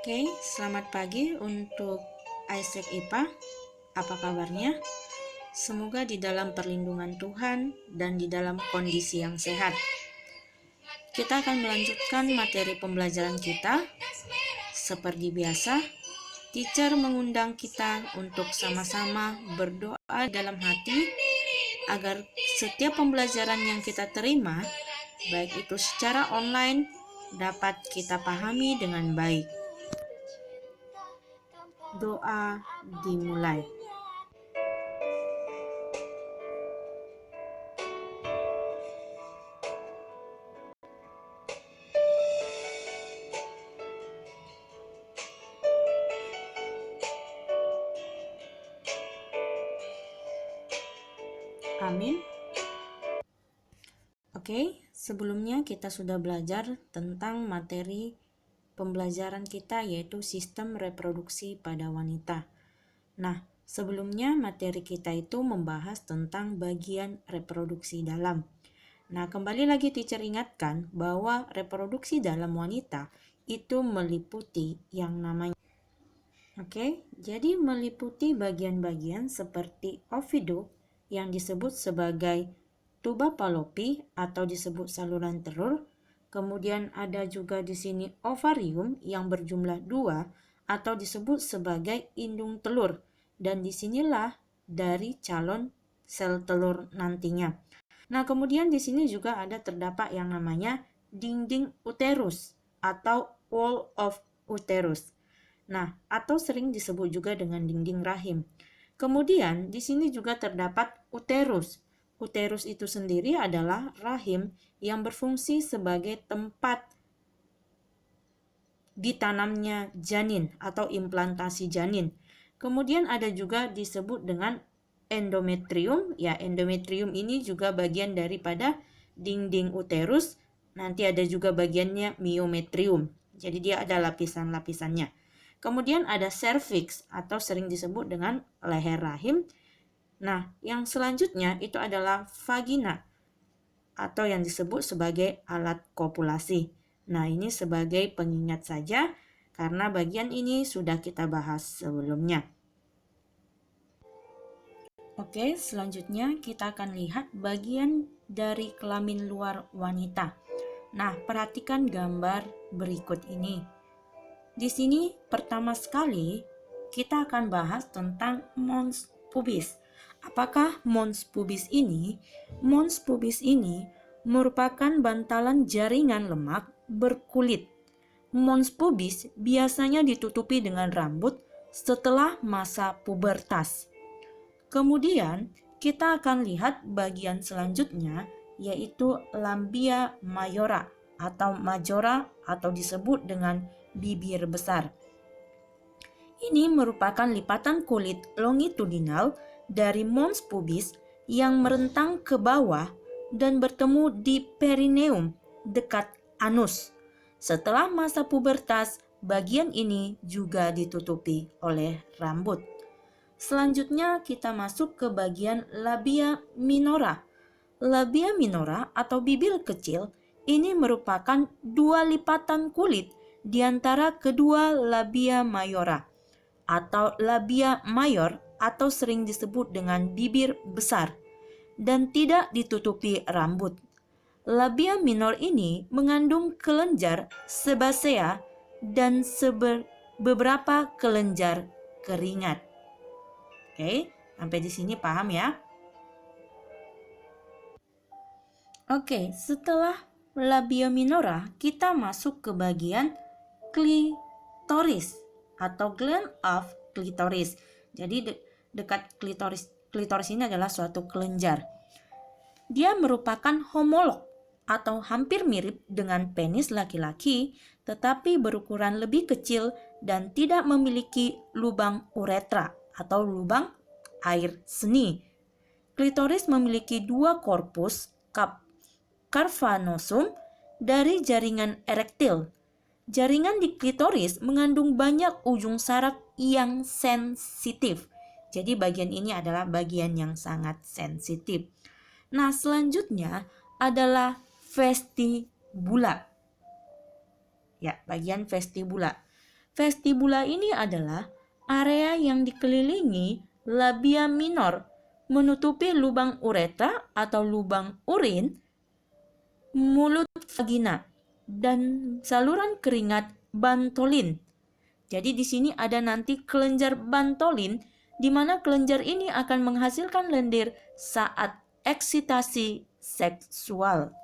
Oke, selamat pagi untuk Isaac IPA. Apa kabarnya? Semoga di dalam perlindungan Tuhan dan di dalam kondisi yang sehat. Kita akan melanjutkan materi pembelajaran kita. Seperti biasa, teacher mengundang kita untuk sama-sama berdoa dalam hati agar setiap pembelajaran yang kita terima, baik itu secara online, dapat kita pahami dengan baik. Doa dimulai. Amin. Oke, sebelumnya kita sudah belajar tentang materi pembelajaran kita, yaitu sistem reproduksi pada wanita. Nah, sebelumnya materi kita itu membahas tentang bagian reproduksi dalam. Nah, kembali lagi teacher ingatkan bahwa reproduksi dalam wanita itu meliputi yang namanya. Oke, jadi meliputi bagian-bagian seperti oviduct yang disebut sebagai tuba Fallopi atau disebut saluran telur. Kemudian ada juga di sini ovarium yang berjumlah 2 atau disebut sebagai indung telur. Dan disinilah dari calon sel telur nantinya. Nah, kemudian di sini juga ada terdapat yang namanya dinding uterus atau wall of uterus. Nah, atau sering disebut juga dengan dinding rahim. Kemudian di sini juga terdapat uterus. Uterus itu sendiri adalah rahim yang berfungsi sebagai tempat ditanamnya janin atau implantasi janin. Kemudian ada juga disebut dengan endometrium. Ya, endometrium ini juga bagian daripada dinding uterus. Nanti ada juga bagiannya myometrium. Jadi dia ada lapisan-lapisannya. Kemudian ada cervix atau sering disebut dengan leher rahim. Nah, yang selanjutnya itu adalah vagina atau yang disebut sebagai alat kopulasi. Nah, ini sebagai pengingat saja karena bagian ini sudah kita bahas sebelumnya. Oke, selanjutnya kita akan lihat bagian dari kelamin luar wanita. Nah, perhatikan gambar berikut ini. Di sini pertama sekali kita akan bahas tentang mons pubis. Apakah mons pubis ini? Mons pubis ini merupakan bantalan jaringan lemak berkulit. Mons pubis biasanya ditutupi dengan rambut setelah masa pubertas. Kemudian kita akan lihat bagian selanjutnya, yaitu labia majora atau disebut dengan bibir besar. Ini merupakan lipatan kulit longitudinal dari mons pubis yang merentang ke bawah dan bertemu di perineum dekat anus. Setelah masa pubertas, bagian ini juga ditutupi oleh rambut. Selanjutnya kita masuk ke bagian labia minora. Labia minora atau bibir kecil ini merupakan dua lipatan kulit di antara kedua labia majora atau labia mayor atau sering disebut dengan bibir besar dan tidak ditutupi rambut. Labia minor ini mengandung kelenjar sebasea dan beberapa kelenjar keringat. Oke, sampai di sini paham ya? Oke, setelah labia minora, kita masuk ke bagian klitoris atau gland of clitoris. Jadi dekat klitoris ini adalah suatu kelenjar. Dia merupakan homolog atau hampir mirip dengan penis laki-laki, tetapi berukuran lebih kecil dan tidak memiliki lubang uretra atau lubang air seni. Klitoris memiliki dua korpus cavernosum dari jaringan erektil. Jaringan di klitoris mengandung banyak ujung saraf yang sensitif. Jadi bagian ini adalah bagian yang sangat sensitif. Nah, selanjutnya adalah vestibula. Ya, bagian vestibula. Vestibula ini adalah area yang dikelilingi labia minor, menutupi lubang uretra atau lubang urin, mulut vagina, dan saluran keringat bantolin. Jadi di sini ada nanti kelenjar bantolin, di mana kelenjar ini akan menghasilkan lendir saat eksitasi seksual.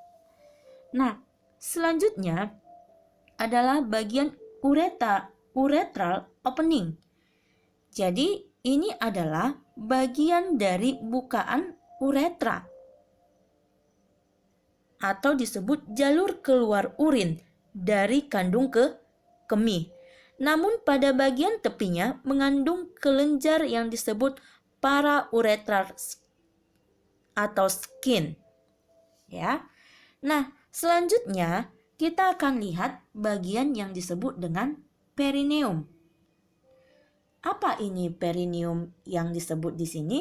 Nah, selanjutnya adalah bagian urethral opening. Jadi ini adalah bagian dari bukaan uretra atau disebut jalur keluar urin dari kandung ke kemih. Namun pada bagian tepinya mengandung kelenjar yang disebut parauretral atau skin. Ya. Nah, selanjutnya kita akan lihat bagian yang disebut dengan perineum. Apa ini perineum yang disebut di sini?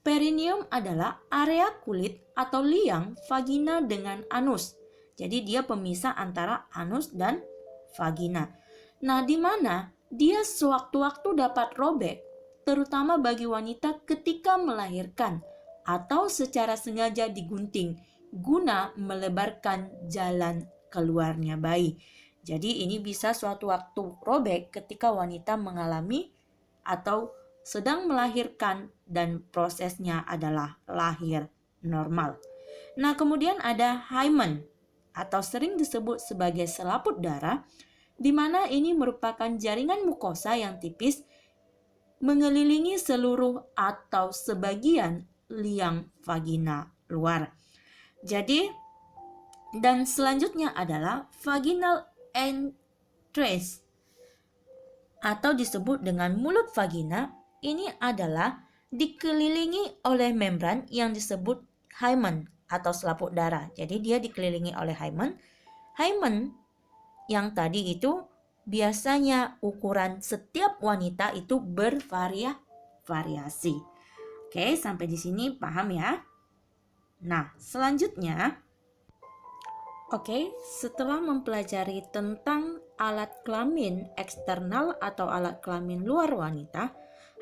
Perineum adalah area kulit atau liang vagina dengan anus. Jadi dia pemisah antara anus dan vagina. Nah, di mana dia sewaktu-waktu dapat robek, terutama bagi wanita ketika melahirkan atau secara sengaja digunting guna melebarkan jalan keluarnya bayi. Jadi ini bisa suatu waktu robek ketika wanita mengalami atau sedang melahirkan dan prosesnya adalah lahir normal. Nah, kemudian ada hymen atau sering disebut sebagai selaput darah, di mana ini merupakan jaringan mukosa yang tipis mengelilingi seluruh atau sebagian liang vagina luar. Jadi, dan selanjutnya adalah vaginal entrance atau disebut dengan mulut vagina. Ini adalah dikelilingi oleh membran yang disebut hymen atau selaput darah. Jadi dia dikelilingi oleh hymen. Hymen yang tadi itu biasanya ukuran setiap wanita itu bervariasi. Oke, sampai di sini paham ya? Nah, selanjutnya setelah mempelajari tentang alat kelamin eksternal atau alat kelamin luar wanita,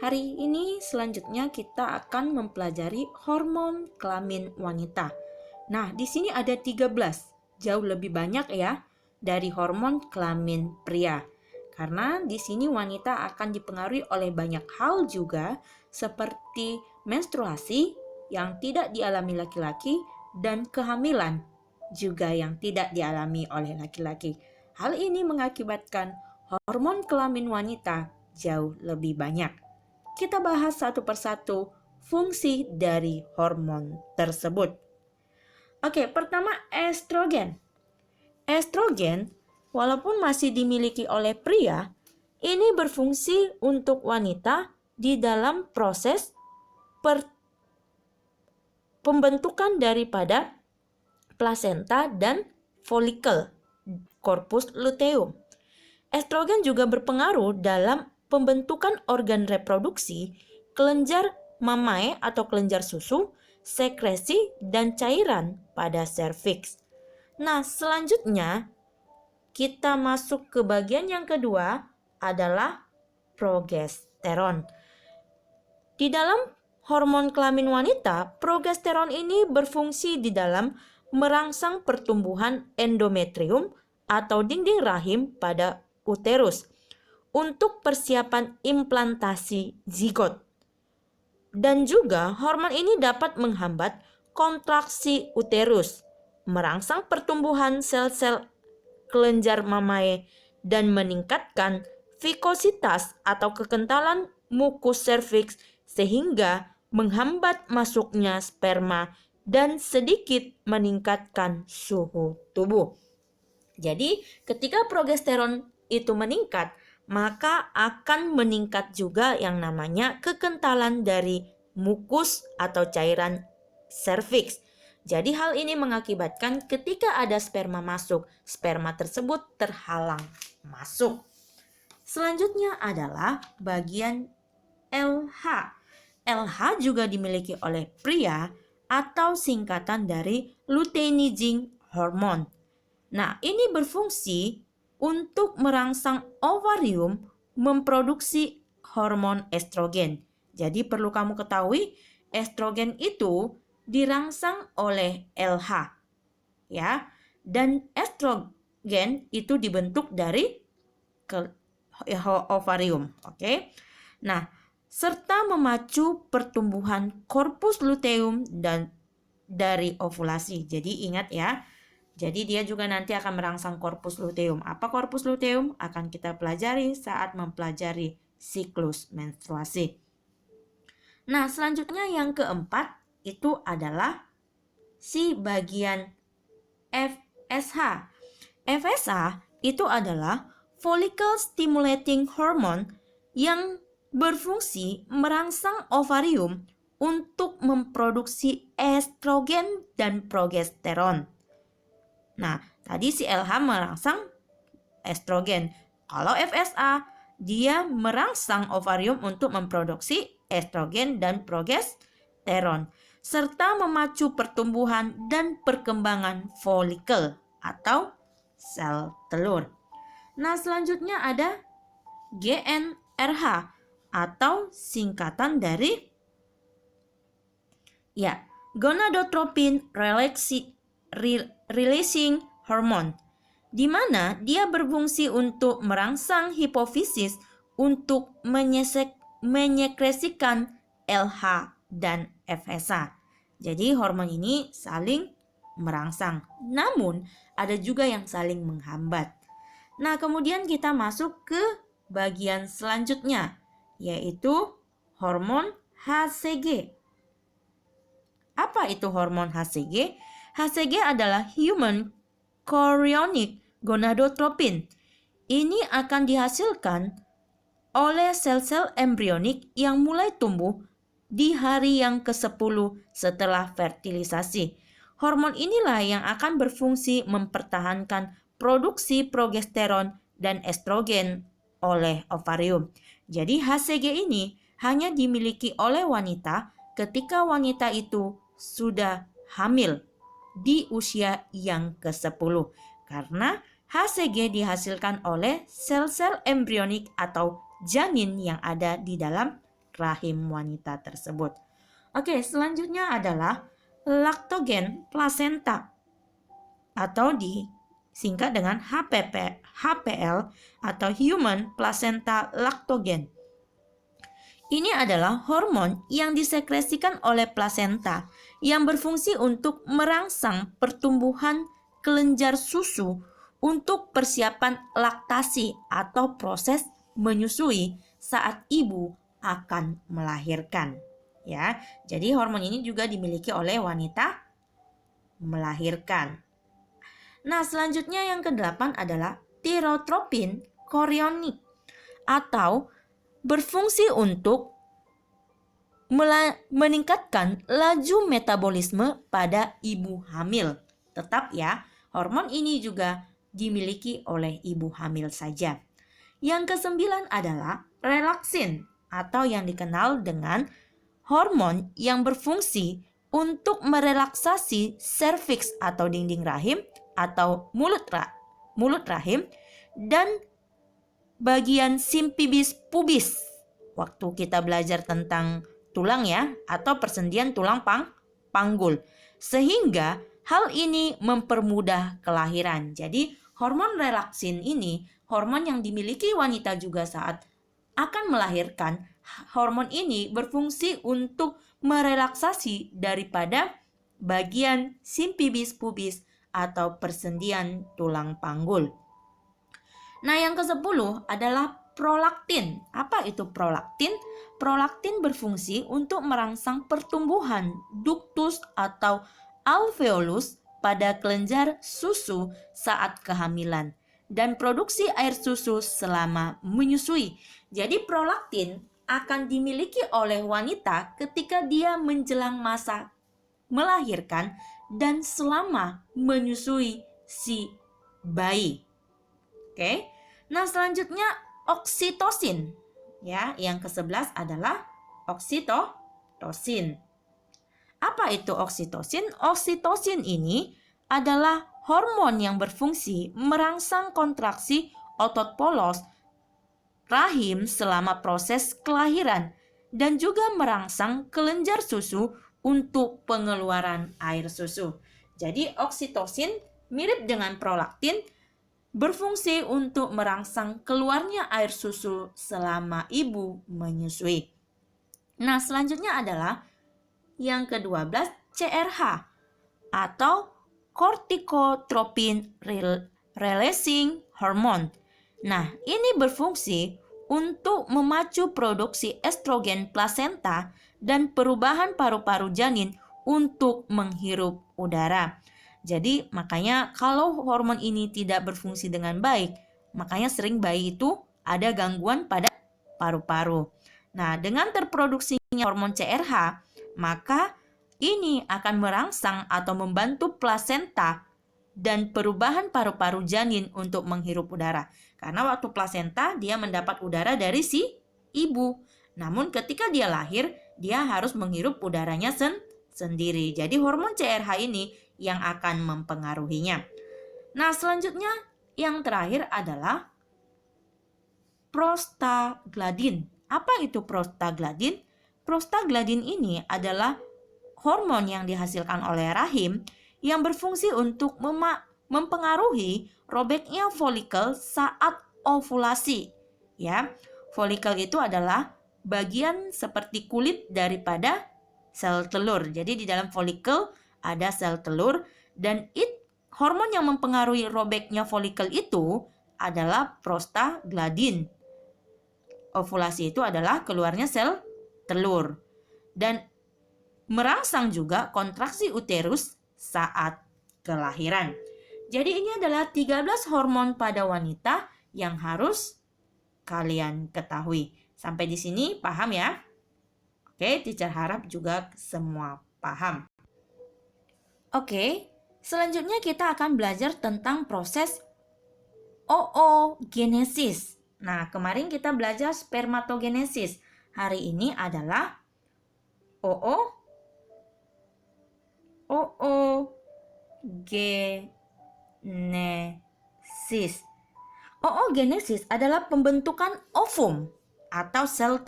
hari ini selanjutnya kita akan mempelajari hormon kelamin wanita. Nah, di sini ada 13, jauh lebih banyak ya dari hormon kelamin pria. Karena di sini wanita akan dipengaruhi oleh banyak hal juga, seperti menstruasi yang tidak dialami laki-laki dan kehamilan juga yang tidak dialami oleh laki-laki. Hal ini mengakibatkan hormon kelamin wanita jauh lebih banyak. Kita bahas satu persatu fungsi dari hormon tersebut. Pertama estrogen. Estrogen, walaupun masih dimiliki oleh pria, ini berfungsi untuk wanita di dalam proses pembentukan daripada plasenta dan folikel corpus luteum. Estrogen juga berpengaruh dalam pembentukan organ reproduksi, kelenjar mamae atau kelenjar susu, sekresi, dan cairan pada serviks. Nah, selanjutnya kita masuk ke bagian yang kedua adalah progesteron. Di dalam hormon kelamin wanita, progesteron ini berfungsi di dalam merangsang pertumbuhan endometrium atau dinding rahim pada uterus untuk persiapan implantasi zigot. Dan juga hormon ini dapat menghambat kontraksi uterus, merangsang pertumbuhan sel-sel kelenjar mamae dan meningkatkan vikositas atau kekentalan mukus serviks sehingga menghambat masuknya sperma dan sedikit meningkatkan suhu tubuh. Jadi, ketika progesteron itu meningkat, maka akan meningkat juga yang namanya kekentalan dari mukus atau cairan serviks. Jadi, hal ini mengakibatkan ketika ada sperma masuk, sperma tersebut terhalang masuk. Selanjutnya adalah bagian LH. LH juga dimiliki oleh pria atau singkatan dari luteinizing hormone. Nah, ini berfungsi untuk merangsang ovarium memproduksi hormon estrogen. Jadi perlu kamu ketahui, estrogen itu dirangsang oleh LH, ya. Dan estrogen itu dibentuk dari ovarium, oke? Nah, serta memacu pertumbuhan korpus luteum dan dari ovulasi. Jadi ingat ya. Jadi dia juga nanti akan merangsang korpus luteum. Apa korpus luteum? Akan kita pelajari saat mempelajari siklus menstruasi. Nah, selanjutnya yang keempat itu adalah si bagian FSH. FSH itu adalah follicle stimulating hormone yang berfungsi merangsang ovarium untuk memproduksi estrogen dan progesteron. Nah, tadi si LH merangsang estrogen. Kalau FSH, dia merangsang ovarium untuk memproduksi estrogen dan progesteron, serta memacu pertumbuhan dan perkembangan folikel atau sel telur. Nah, selanjutnya ada GnRH atau singkatan dari gonadotropin releasing hormone, di mana dia berfungsi untuk merangsang hipofisis untuk menyekresikan LH dan FSH. Jadi hormon ini saling merangsang, namun ada juga yang saling menghambat. Nah, kemudian kita masuk ke bagian selanjutnya, yaitu hormon HCG. Apa itu hormon HCG? HCG adalah human chorionic gonadotropin. Ini akan dihasilkan oleh sel-sel embrionik yang mulai tumbuh di hari yang ke-10 setelah fertilisasi. Hormon inilah yang akan berfungsi mempertahankan produksi progesteron dan estrogen oleh ovarium. Jadi HCG ini hanya dimiliki oleh wanita ketika wanita itu sudah hamil di usia yang ke-10, karena HCG dihasilkan oleh sel-sel embrionik atau janin yang ada di dalam rahim wanita tersebut. Oke, selanjutnya adalah laktogen plasenta atau disingkat dengan HPL atau human placenta lactogen. Ini adalah hormon yang disekresikan oleh plasenta yang berfungsi untuk merangsang pertumbuhan kelenjar susu untuk persiapan laktasi atau proses menyusui saat ibu akan melahirkan. Ya, jadi hormon ini juga dimiliki oleh wanita melahirkan. Nah, selanjutnya yang ke-8 adalah tirotropin chorionic atau berfungsi untuk meningkatkan laju metabolisme pada ibu hamil. Tetap ya, hormon ini juga dimiliki oleh ibu hamil saja. Yang ke-9 adalah relaksin atau yang dikenal dengan hormon yang berfungsi untuk merelaksasi serviks atau dinding rahim atau mulut rahim dan bagian simpibis pubis. Waktu kita belajar tentang tulang ya, atau persendian tulang panggul. Sehingga hal ini mempermudah kelahiran. Jadi hormon relaksin ini hormon yang dimiliki wanita juga saat akan melahirkan. Hormon ini berfungsi untuk merelaksasi daripada bagian simpibis pubis atau persendian tulang panggul. Nah, yang ke-10 adalah prolaktin. Apa itu prolaktin? Prolaktin berfungsi untuk merangsang pertumbuhan ductus atau alveolus pada kelenjar susu saat kehamilan dan produksi air susu selama menyusui. Jadi prolaktin akan dimiliki oleh wanita ketika dia menjelang masa melahirkan dan selama menyusui si bayi. Oke. Nah, selanjutnya oksitosin. Ya, yang ke-11 adalah oksitosin. Apa itu oksitosin? Oksitosin ini adalah hormon yang berfungsi merangsang kontraksi otot polos rahim selama proses kelahiran dan juga merangsang kelenjar susu untuk pengeluaran air susu. Jadi oksitosin mirip dengan prolaktin berfungsi untuk merangsang keluarnya air susu selama ibu menyusui. Nah, selanjutnya adalah yang ke-12 CRH atau corticotropin releasing hormone. Nah, ini berfungsi untuk memacu produksi estrogen plasenta dan perubahan paru-paru janin untuk menghirup udara. Jadi, makanya kalau hormon ini tidak berfungsi dengan baik, makanya sering bayi itu ada gangguan pada paru-paru. Nah, dengan terproduksinya hormon CRH, maka ini akan merangsang atau membantu plasenta dan perubahan paru-paru janin untuk menghirup udara. Karena waktu plasenta dia mendapat udara dari si ibu. Namun ketika dia lahir, dia harus menghirup udaranya sendiri. Jadi hormon CRH ini yang akan mempengaruhinya. Nah, selanjutnya yang terakhir adalah prostaglandin. Apa itu prostaglandin? Prostaglandin ini adalah hormon yang dihasilkan oleh rahim yang berfungsi untuk mempengaruhi robeknya folikel saat ovulasi. Ya, folikel itu adalah bagian seperti kulit daripada sel telur. Jadi di dalam folikel ada sel telur dan hormon yang mempengaruhi robeknya folikel itu adalah prostaglandin. Ovulasi itu adalah keluarnya sel telur dan merangsang juga kontraksi uterus saat kelahiran. Jadi ini adalah 13 hormon pada wanita yang harus kalian ketahui. Sampai di sini paham ya? Oke, teacher harap juga semua paham. Oke, selanjutnya kita akan belajar tentang proses oogenesis. Nah, kemarin kita belajar spermatogenesis. Hari ini adalah oogenesis. Oogenesis adalah pembentukan ovum atau sel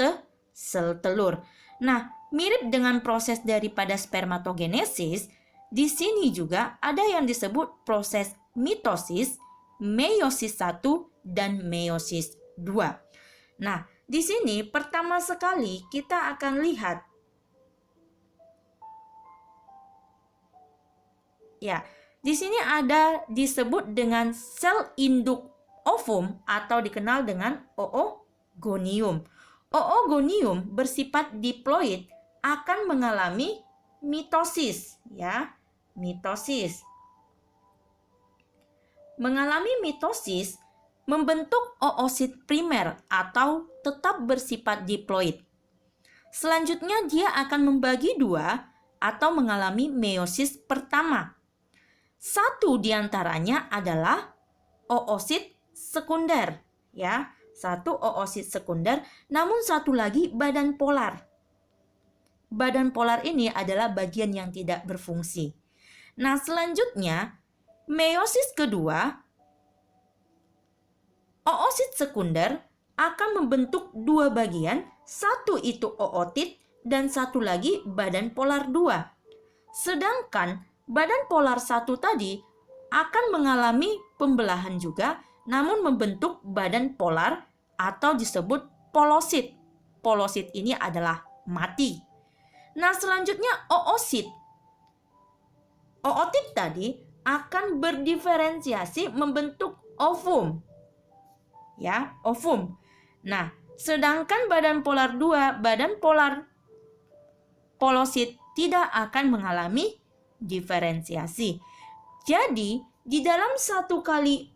telur. Nah, mirip dengan proses daripada spermatogenesis, di sini juga ada yang disebut proses mitosis, meiosis 1 dan meiosis 2. Nah, di sini pertama sekali kita akan lihat ya, di sini ada disebut dengan sel induk ovum atau dikenal dengan oogonium. Oogonium bersifat diploid akan mengalami mitosis, ya. Mitosis. Mengalami mitosis membentuk oosit primer atau tetap bersifat diploid. Selanjutnya dia akan membagi dua atau mengalami meiosis pertama. Satu diantaranya adalah oosit sekunder, ya. Satu oosit sekunder, namun satu lagi badan polar. Badan polar ini adalah bagian yang tidak berfungsi. Nah, selanjutnya meiosis kedua, oosit sekunder akan membentuk dua bagian, satu itu ootit dan satu lagi badan polar 2. Sedangkan badan polar 1 tadi akan mengalami pembelahan juga, namun membentuk badan polar atau disebut polosit. Polosit ini adalah mati. Nah, selanjutnya oosit. Ootit tadi akan berdiferensiasi membentuk ovum. Ya, ovum. Nah, sedangkan badan polar 2, badan polar polosit tidak akan mengalami diferensiasi. Jadi, di dalam satu kali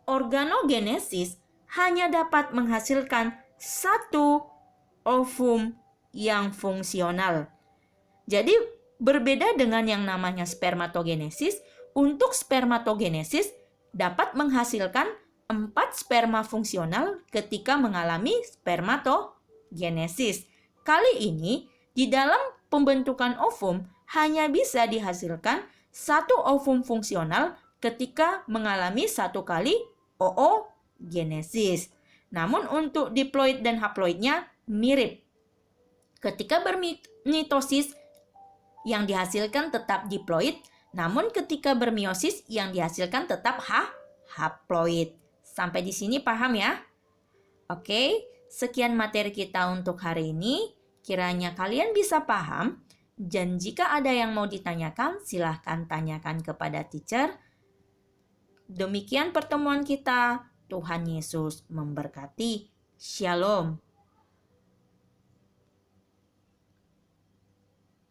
organogenesis hanya dapat menghasilkan satu ovum yang fungsional. Jadi, berbeda dengan yang namanya spermatogenesis, untuk spermatogenesis dapat menghasilkan 4 sperma fungsional ketika mengalami spermatogenesis. Kali ini, di dalam pembentukan ovum hanya bisa dihasilkan satu ovum fungsional ketika mengalami satu kali oogenesis. Namun untuk diploid dan haploidnya mirip. Ketika bermitosis, yang dihasilkan tetap diploid, namun ketika bermeiosis, yang dihasilkan tetap haploid. Sampai di sini paham ya? Oke, sekian materi kita untuk hari ini. Kiranya kalian bisa paham. Dan jika ada yang mau ditanyakan, silahkan tanyakan kepada teacher. Demikian pertemuan kita. Tuhan Yesus memberkati. Shalom.